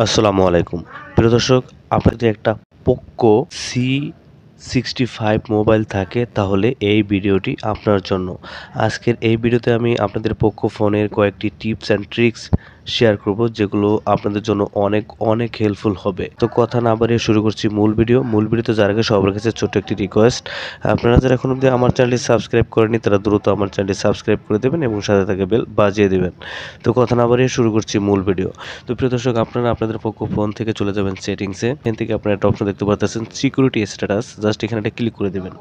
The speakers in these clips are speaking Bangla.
আসসালামু আলাইকুম। প্রিয় দর্শক, আপনার যদি একটা পোক্কো C65 মোবাইল থাকে তাহলে এই ভিডিওটি আপনার জন্য। আজকের এই ভিডিওতে আমি আপনাদের পোক্কো ফোনের কয়েকটি টিপস অ্যান্ড ট্রিক্স শেয়ার করব যেগুলো আপনাদের জন্য অনেক হেল্পফুল হবে। তো কথা না বাড়িয়ে শুরু করছি মূল ভিডিও। মূল ভিডিওতে যাওয়ার আগে সবার কাছে ছোট্ট একটি রিকোয়েস্ট। আপনারা যারা এখনো অবধি আমার চ্যানেলটি সাবস্ক্রাইব করেননি তারা দ্রুত আমার চ্যানেলটি সাবস্ক্রাইব করে দেবেন এবং সাথে থাকা বেল বাজিয়ে দিবেন। তো কথা না বাড়িয়ে শুরু করছি মূল ভিডিও। তো প্রিয় দর্শক, আপনারা আপনাদের পোকো ফোন থেকে চলে যাবেন সেটিংসে। এখান থেকে আপনারা একটা অপশন দেখতে পাচ্ছেন সিকিউরিটি স্ট্যাটাস, জাস্ট এখানে একটা ক্লিক করে দেবেন।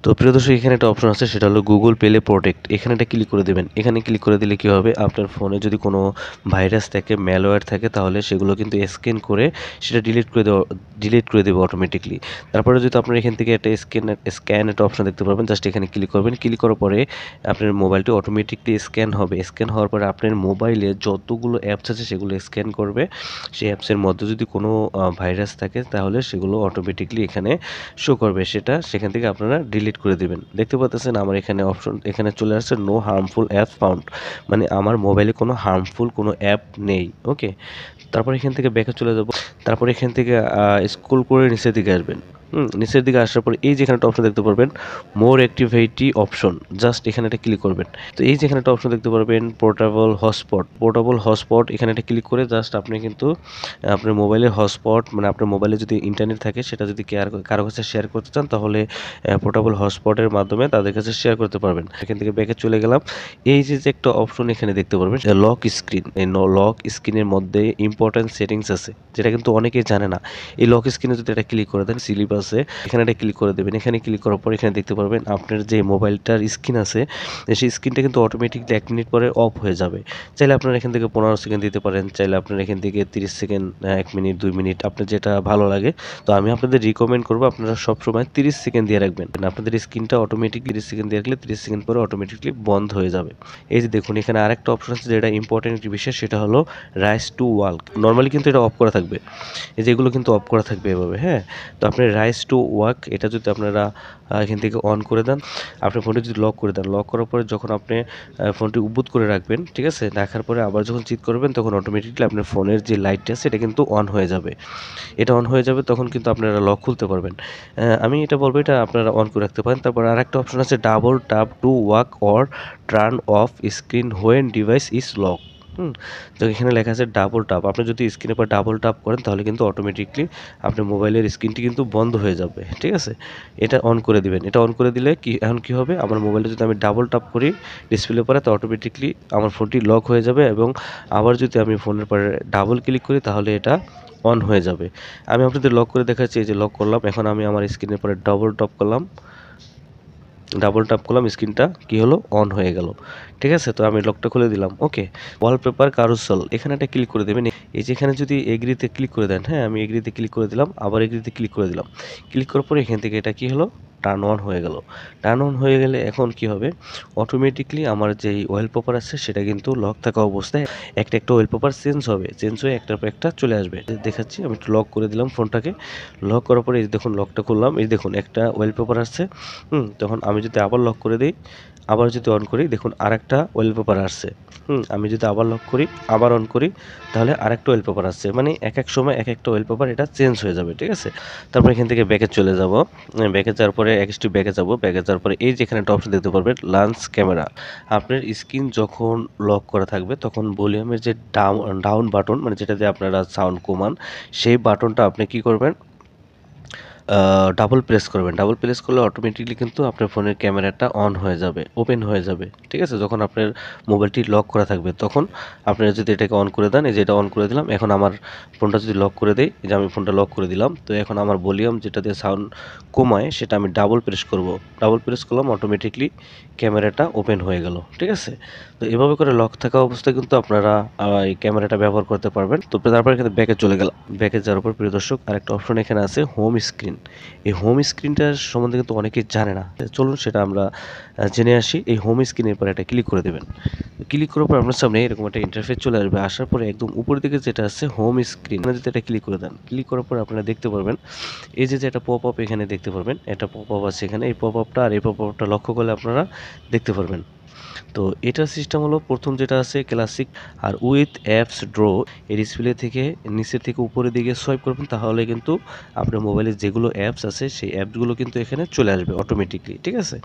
তো প্রিয় দর্শক, এখানে একটা অপশন আছে, সেটা হলো গুগল প্লে প্রোটেক্ট। এখানে একটা ক্লিক করে দেবেন। এখানে ক্লিক করে দিলে কি হবে, আপনার ফোনে যদি কোনো ভাইরাস থাকে, ম্যালওয়্যার থাকে, তাহলে সেগুলো কিন্তু স্ক্যান করে সেটা ডিলিট করে দেবে অটোমেটিকলি। তারপরে যদি আপনার এখান থেকে একটা স্ক্যান একটা অপশন দেখতে পাবেন, জাস্ট এখানে ক্লিক করবেন। ক্লিক করার পরে আপনার মোবাইলটি অটোমেটিকলি স্ক্যান হবে। স্ক্যান হওয়ার পরে আপনার মোবাইলে যতগুলো অ্যাপস আছে সেগুলো স্ক্যান করবে। সেই অ্যাপসের মধ্যে যদি কোনো ভাইরাস থাকে তাহলে সেগুলো অটোমেটিকলি এখানে শো করবে, সেখান থেকে আপনারা ডিলিট করে দিবেন। দেখতে পাচ্ছেন আমার এখানে অপশন এখানে চলে আসছে নো হার্মফুল অ্যাপস ফাউন্ড, মানে আমার মোবাইলে কোনো হার্মফুল কোনো অ্যাপ নেই। ওকে, তারপর এখান থেকে ব্যাকে চলে যাব। তারপর এখান থেকে স্ক্রল করে নিচের দিকে আসবেন। নিচের দিকে আসার পর এই যেখানে একটা অপশন দেখতে পারবেন মোর অ্যাক্টিভিটি অপশন, জাস্ট এখানে একটা ক্লিক করবেন। তো এই যেখানে একটা অপশন দেখতে পারবেন পোর্টেবল হটস্পট, এখানে একটা ক্লিক করে জাস্ট আপনি কিন্তু আপনার মোবাইলের হটস্পট, মানে আপনার মোবাইলে যদি ইন্টারনেট থাকে সেটা যদি কারো কাছে শেয়ার করতে চান তাহলে পোর্টেবল হটস্পটের মাধ্যমে তাদের কাছে শেয়ার করতে পারবেন। এখান থেকে ব্যাকে চলে গেলাম। এই যে একটা অপশন এখানে দেখতে পারবেন লক স্ক্রিন, এই লক স্ক্রিনের মধ্যে ইম্পর্টেন্ট সেটিংস আছে যেটা কিন্তু অনেকেই জানে না। এই লক স্ক্রিনে যদি এটা ক্লিক করে দেন, স্লিপ আছে এখানে এটা ক্লিক করে দেবেন। এখানে ক্লিক করার পর এখানে দেখতে পারবেন আপনার যে মোবাইলটার স্ক্রিন আছে সেই স্ক্রিনটা কিন্তু অটোমেটিকলি 1 মিনিট পরে অফ হয়ে যাবে। চাইলে আপনারা এখান থেকে 15 সেকেন্ড দিতে পারেন, চাইলে আপনারা এখান থেকে 30 সেকেন্ড, 1 মিনিট, 2 মিনিট, আপনার যেটা ভালো লাগে। তো আমি আপনাদের রিকমেন্ড করবো আপনারা সবসময় 30 সেকেন্ড দিয়ে রাখবেন। আপনাদের স্ক্রিনটা অটোমেটিকলি 30 সেকেন্ড দিয়ে রাখলে 30 সেকেন্ড পরে অটোমেটিকলি বন্ধ হয়ে যাবে। এই যে দেখুন এখানে আরেকটা অপশন আছে যেটা ইম্পর্টেন্ট একটি বিষয়, সেটা হলো রাইস টু ওয়াক। নর্মালি কিন্তু এটা অফ করা থাকবে, এই যেগুলো কিন্তু অফ করা থাকবে এভাবে। হ্যাঁ, তো আপনি রাইস টু ওয়াক এটা যদি আপনারা এখান থেকে অন করে দেন, আপনার ফোনটি যদি লক করে দেন, লক করার পরে যখন আপনি ফোনটি উবুত করে রাখবেন, ঠিক আছে, রাখার পরে আবার যখন চিট করবেন তখন অটোমেটিকলি আপনার ফোনের যে লাইটটা আছে এটা কিন্তু অন হয়ে যাবে। এটা অন হয়ে যাবে, তখন কিন্তু আপনারা লক খুলতে পারবেন। আমি এটা বলবো এটা আপনারা অন করে রাখতে পারেন। তারপর আরেকটা অপশন আছে double tap to walk or turn off screen when device is lock. তো এখানে লেখা আছে ডাবল ট্যাপ, আপনি যদি স্ক্রিনের পর ডাবল ট্যাপ করেন তাহলে কিন্তু অটোমেটিকলি আপনার মোবাইলের স্ক্রিনটি কিন্তু বন্ধ হয়ে যাবে। ঠিক আছে, এটা অন করে দিবেন। এটা অন করে দিলে এখন কি হবে, আমার মোবাইলে যদি আমি ডাবল ট্যাপ করি ডিসপ্লে পরে, তো অটোমেটিকলি আমার ফোনটি লক হয়ে যাবে এবং আবার যদি আমি ফোনের পরে ডাবল ক্লিক করি তাহলে এটা অন হয়ে যাবে। আমি আপনাদের লক করে দেখাচ্ছি। এই যে লক করলাম, এখন আমি আমার স্ক্রিনের পরে ডাবল ট্যাপ করলাম, স্ক্রিনটা কি হলো, অন হয়ে গেল। ঠিক আছে, তো আমি লকটা খুলে দিলাম। ওকে, ওয়ালপেপার কারুসেল এখানে একটা ক্লিক করে দেবেন। এই যে এখানে যদি এগ্রিতে ক্লিক করে দেন, হ্যাঁ আমি এগ্রিতে ক্লিক করে দিলাম, আবার এগ্রিতে ক্লিক করে দিলাম। ক্লিক করার পরে এখান থেকে এটা কি হলো, টার্ন অন হয়ে গেল। টার্ন অন হয়ে গেলে এখন কি হবে, অটোমেটিকলি আমার যেই ওয়ালপেপার আছে সেটা কিন্তু লক থাকা অবস্থায় একটা একটা ওয়ালপেপার চেঞ্জ হবে, চেঞ্জ হয়ে একটার পর একটা চলে আসবে। দেখাচ্ছি, আমি একটু লক করে দিলাম ফোনটাকে। লক করার পরে এই দেখুন লকটা খুললাম, এই দেখুন একটা ওয়ালপেপার আসছে। তখন আমি যদি আবার লক করে দিই, আবার যদি অন করি, দেখুন আরেকটা ওয়ালপেপার আসছে। আমি যদি আবার লক করি, আবার অন করি, তাহলে আরেকটা ওয়ালপেপার আসছে। মানে এক এক সময় এক একটা ওয়ালপেপার এটা চেঞ্জ হয়ে যাবে। ঠিক আছে, তারপর এখান থেকে ব্যাকে চলে যাব। ব্যাকে যাওয়ার পরে এক্সটি ব্যাকে যাব। ব্যাকে যাওয়ার পরে এই যেখানে একটা অপশন দেখতে পারবেন লাঞ্চ ক্যামেরা। আপনার স্ক্রিন যখন লক করা থাকবে তখন ভলিউমের যে ডাউন বাটন, মানে যেটা দিয়ে আপনারা সাউন্ড কমান, সেই বাটনটা আপনি কি করবেন, ডাবল প্রেস করবেন। ডাবল প্রেস করলে অটোমেটিকলি কিন্তু আপনার ফোনের ক্যামেরাটা অন হয়ে যাবে, ওপেন হয়ে যাবে। ঠিক আছে, যখন আপনার মোবাইলটি লক করা থাকবে তখন আপনারা যদি এটাকে অন করে দেন, এই যে এটা অন করে দিলাম, এখন আমার ফোনটা যদি লক করে দেই, এই যে আমি ফোনটা লক করে দিলাম, তো এখন আমার ভলিউম যেটা দিয়ে সাউন্ড কমায় সেটা আমি ডাবল প্রেস করব। ডাবল প্রেস করলাম, অটোমেটিকলি ক্যামেরাটা ওপেন হয়ে গেল। ঠিক আছে, তো এভাবে করে লক থাকা অবস্থায় কিন্তু আপনারা এই ক্যামেরাটা ব্যবহার করতে পারবেন। তো তারপর এখানে ব্যাকে চলে গেলাম। ব্যাকে যাওয়ার পর প্রিয় দর্শক আরেকটা অপশন এখানে আছে হোম স্ক্রিন। এই হোম স্ক্রিনটার সম্বন্ধে কিন্তু অনেকেই জানে না, চলুন সেটা আমরা জেনে আসি। এই হোম স্ক্রিনের পর একটা ক্লিক করে দেবেন। ক্লিক করার পর আপনার সামনে এরকম একটা ইন্টারফেস চলে আসবে। আসার পরে একদম উপরের দিকে যেটা আছে হোম স্ক্রিন, যদি এটা ক্লিক করে দেন, ক্লিক করার পর আপনারা দেখতে পারবেন এই যে একটা পপ আপ এখানে দেখতে পারবেন, একটা পপ আপ আছে এখানে। এই পপ আপটা আর এই পপ আপটা লক্ষ্য করলে আপনারা দেখতে পারবেন। তো এটার সিস্টেম হলো প্রথম যেটা আছে ক্লাসিক আর উইথ অ্যাপস ড্র। এই ডিসপ্লে থেকে নিচের থেকে উপরের দিকে সোয়াইপ করবেন, তাহলে কিন্তু আপনার মোবাইলে যেগুলো অ্যাপস আছে সেই অ্যাপসগুলো কিন্তু এখানে চলে আসবে অটোমেটিকলি, ঠিক আছে।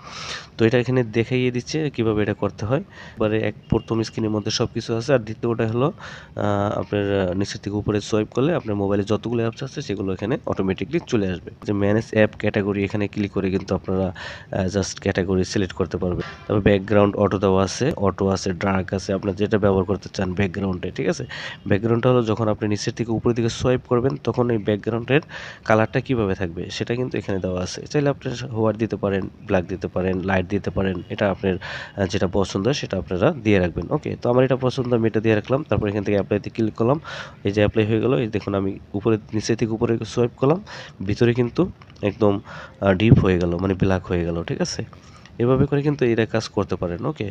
তো এটা এখানে দেখাইয়ে দিচ্ছে কিভাবে এটা করতে হয়। এবারে প্রথম স্ক্রিনের মধ্যে সব কিছু আছে, আর দ্বিতীয়টা হলো আপনার নিচের থেকে উপরে সোয়াইপ করলে আপনার মোবাইলে যতগুলো অ্যাপস আছে সেগুলো এখানে অটোমেটিকলি চলে আসবে। যে ম্যানেজ অ্যাপ ক্যাটাগরি, এখানে ক্লিক করে কিন্তু আপনারা জাস্ট ক্যাটাগরি সিলেক্ট করতে পারবেন। তারপর ব্যাকগ্রাউন্ড অটো দেওয়া আছে, অটো আছে, ডার্ক আছে, আপনার যেটা ব্যবহার করতে চান ব্যাকগ্রাউন্ডে, ঠিক আছে। ব্যাকগ্রাউন্ডটা হলো যখন আপনি নিচের থেকে উপরের দিকে সোয়াইপ করবেন তখন এই ব্যাকগ্রাউন্ডের কালারটা কিভাবে থাকবে সেটা কিন্তু এখানে দেওয়া আছে। চাইলে আপনি হোয়াইট দিতে পারেন, ব্ল্যাক দিতে পারেন, লাইট দিতে পারেন, এটা আপনার যেটা পছন্দ সেটা আপনারা দিয়ে রাখবেন। ওকে, তো আমার এটা পছন্দ, আমি এটা দিয়ে রাখলাম। তারপর এখান থেকে অ্যাপ্লাইতে ক্লিক করলাম, এই যে অ্যাপ্লাই হয়ে গেল। এই দেখুন আমি উপরে নিচে থেকে উপরে সোয়াইপ করলাম, ভিতরে কিন্তু একদম ডিপ হয়ে গেল, মানে ব্ল্যাক হয়ে গেল, ঠিক আছে। এভাবে করে কিন্তু এটা কাজ করতে পারেন। ওকে,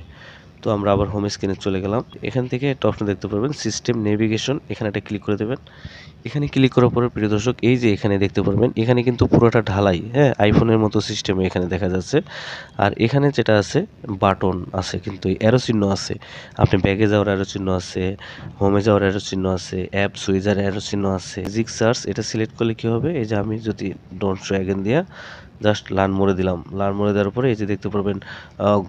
তো আমরা আবার হোম স্ক্রিনে চলে গেলাম। এখান থেকে একটা অপশন দেখতে পারবেন সিস্টেম নেভিগেশন, এখানে একটা ক্লিক করে দেবেন। এখানে ক্লিক করার পরে প্রিয় দর্শক এই যে এখানে দেখতে পারবেন এখানে কিন্তু পুরোটা ঢালাই, হ্যাঁ, আইফোনের মতো সিস্টেমে এখানে দেখা যাচ্ছে। আর এখানে যেটা আছে বাটন আছে, কিন্তু অ্যারো চিহ্ন আছে, আপনি ব্যাগে যাওয়ার অ্যারো চিহ্ন আছে, হোমে যাওয়ার অ্যারো চিহ্ন আছে, অ্যাপ সুইজার অ্যারো চিহ্ন আছে। জিগ সার্চ এটা সিলেক্ট করলে কি হবে, এই যে আমি যদি ডোন্ট শো অ্যাগেন দিয়া জাস্ট লার্ন মোড়ে দিলাম, লার্ন মোড়ে দেওয়ার পরে এই যে দেখতে পারবেন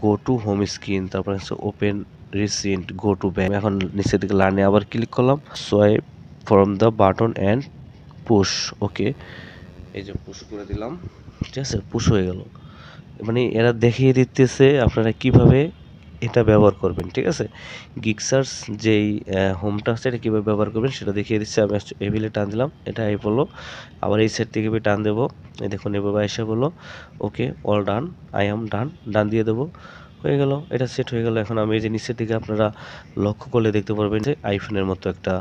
গো টু হোম স্ক্রিন, তারপরে হচ্ছে open recent, go to back. এখন নিচের দিকে লার্নে আবার ক্লিক করলাম, swipe from the button and push. Okay, এই যে পুশ করে দিলাম, ঠিক আছে, পুশ হয়ে গেল। মানে এরা দেখিয়ে দিতেছে আপনারা কিভাবে এটা ব্যবহার করবেন, ঠিক আছে। গিগ সার্চ যেই হোমটা আছে এটা কীভাবে ব্যবহার করবেন সেটা দেখিয়ে দিচ্ছে। আমি এভিলে টান দিলাম, এটা এই বললো, আবার এই সাইড থেকে টান দেবো, এই দেখুন এভাবে এসে বললো okay all done, I am done, ডান দিয়ে দেবো, হয়ে গেল, এটা সেট হয়ে গেল। এখন আমি এই যে নিচের দিকে আপনারা লক্ষ্য করলে দেখতে পারবেন যে আইফোনের মতো একটা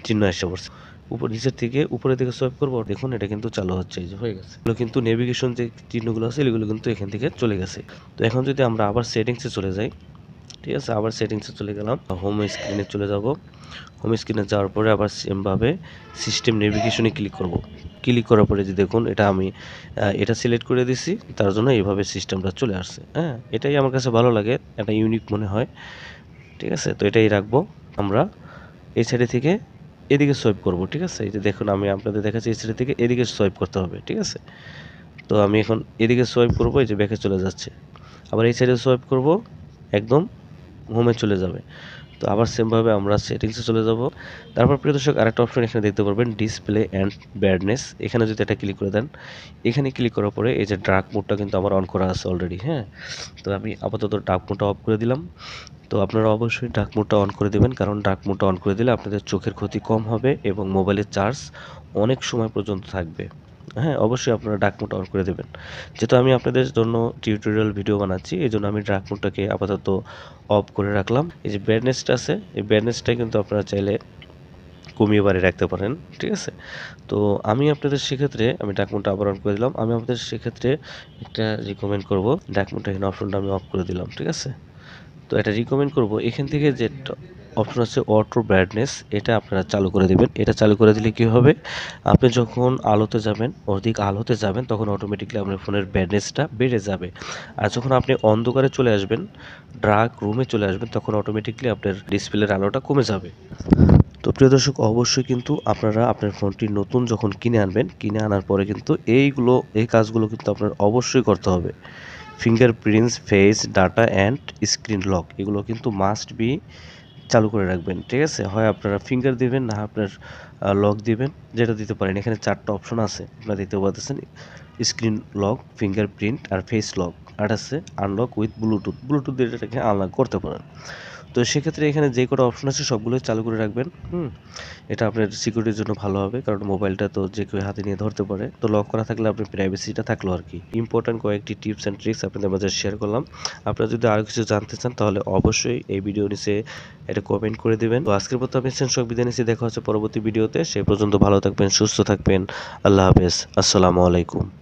চিহ্ন এসে পড়ছে। নিচের থেকে উপরের দিকে সোয়াইপ করবো, দেখুন এটা কিন্তু চালু হচ্ছে, এই যে হয়ে গেছে। এগুলো কিন্তু নেভিগেশন যে চিহ্নগুলো আছে এগুলো কিন্তু এখান থেকে চলে গেছে। তো এখন যদি আমরা আবার সেটিংসে চলে যাই, ঠিক আছে, আবার সেটিংসে চলে গেলাম, হোম স্ক্রিনে চলে যাব। হোম স্ক্রিনে যাওয়ার পরে আবার সেমভাবে সিস্টেম নেভিগেশনে ক্লিক করব। ক্লিক করার পরে যে দেখুন এটা আমি এটা সিলেক্ট করে দিছি, তার জন্য এইভাবে সিস্টেমটা চলে আসছে। হ্যাঁ, এটাই আমার কাছে ভালো লাগে, এটা ইউনিক মনে হয়, ঠিক আছে। তো এটাই রাখবো। আমরা এই সাইডে থেকে এদিকে সোয়াইপ করব, ঠিক আছে। এই যে দেখুন আমি আপনাদের দেখাচ্ছি এই সাইড থেকে এদিকে সোয়াইপ করতে হবে, ঠিক আছে। তো আমি এখন এদিকে সোয়াইপ করব, এই যে ব্যাকে চলে যাচ্ছে। আবার এই সাইডে সোয়াইপ করব, একদম হোমে চলে যাবে। তো আবার সেমভাবে আমরা সেটিংসে চলে যাব। তারপর প্রিয় দর্শক আরেকটা অপশন এখানে দেখতে পারবেন ডিসপ্লে অ্যান্ড ব্রাইটনেস, এখানে যদি এটা ক্লিক করে দেন, এখানে ক্লিক করার পরে এই যে ডার্ক মোডটা কিন্তু আমার অন করা আছে অলরেডি, হ্যাঁ। তো আমি আপাতত ডার্ক মোডটা অফ করে দিলাম। তো আপনারা অবশ্যই ডার্ক মোডটা অন করে দেবেন, কারণ ডার্ক মোডটা অন করে দিলে আপনাদের চোখের ক্ষতি কম হবে এবং মোবাইলের চার্জ অনেক সময় পর্যন্ত থাকবে। হ্যাঁ, অবশ্যই আপনারা ডার্ক মোডটা অন করে দেবেন। যেহেতু আমি আপনাদের জন্য টিউটোরিয়াল ভিডিও বানাচ্ছি এই জন্য আমি ডার্ক মোডটাকে আপাতত অফ করে রাখলাম। এই যে ব্রাইটনেসটা আছে, এই ব্রাইটনেসটা কিন্তু আপনারা চাইলে কমিয়ে বাড়িয়ে রাখতে পারেন, ঠিক আছে। তো আমি আপনাদের সেক্ষেত্রে আমি ডার্ক মোডটা আবার অন করে দিলাম। আমি আপনাদের সেক্ষেত্রে একটা রিকমেন্ড করব, ডার্ক মোডটা এখানে অপশনটা আমি অফ করে দিলাম, ঠিক আছে। তো এটা রিকমেন্ড করব, এখান থেকে যে অপশন আছে অটো ব্রাইটনেস, এটা আপনারা চালু করে দেবেন। এটা চালু করে দিলে কি হবে, আপনি যখন আলোতে যাবেন, অধিক আলোতে যাবেন, তখন অটোমেটিকলি আপনার ফোনের ব্রাইটনেসটা বেড়ে যাবে। আর যখন আপনি অন্ধকারে চলে আসবেন, ডার্ক রুমে চলে আসবেন, তখন অটোমেটিকলি আপনার ডিসপ্লের আলোটা কমে যাবে। তো প্রিয় দর্শক অবশ্যই কিন্তু আপনারা আপনার ফোনটি নতুন যখন কিনে আনবেন, কিনে আনার পরে কিন্তু এই কাজগুলো কিন্তু আপনার অবশ্যই করতে হবে। Fingerprints, face data and screen lock, এগুলো কিন্তু মাস্ট বি চালু করে রাখবেন, ঠিক আছে। হয় আপনারা ফিঙ্গার দিবেন, না আপনার লক দিবেন, যেটা দিতে পারেন। এখানে 4টা অপশন আছে, আপনারা দেখতে পাচ্ছেন, স্ক্রিন লক, ফিঙ্গারপ্রিন্ট আর ফেস লক, আর আছে আনলক উইথ ব্লুটুথ। ব্লুটুথ দিয়ে এটাকে আনলক করতে পারেন। তো সেক্ষেত্রে এখানে যে কটা অপশন আছে সবগুলোই চালু করে রাখবেন। এটা আপনার সিকিউরিটির জন্য ভালো হবে, কারণ মোবাইলটা তো যে কেউ হাতে নিয়ে ধরতে পারে। তো লক করা থাকলে আপনার প্রাইভেসিটা থাকলো আর কি। ইম্পর্টেন্ট কয়েকটি টিপস অ্যান্ড ট্রিক্স আপনাদের মাঝে শেয়ার করলাম। আপনারা যদি আরও কিছু জানতে চান তাহলে অবশ্যই এই ভিডিও নিচে এটা কমেন্ট করে দেবেন। তো আজকের মতো আমি সব বিদায় নিচ্ছি, দেখা হচ্ছে পরবর্তী ভিডিওতে। সেই পর্যন্ত ভালো থাকবেন, সুস্থ থাকবেন। আল্লাহ হাফেজ, আসসালামু আলাইকুম।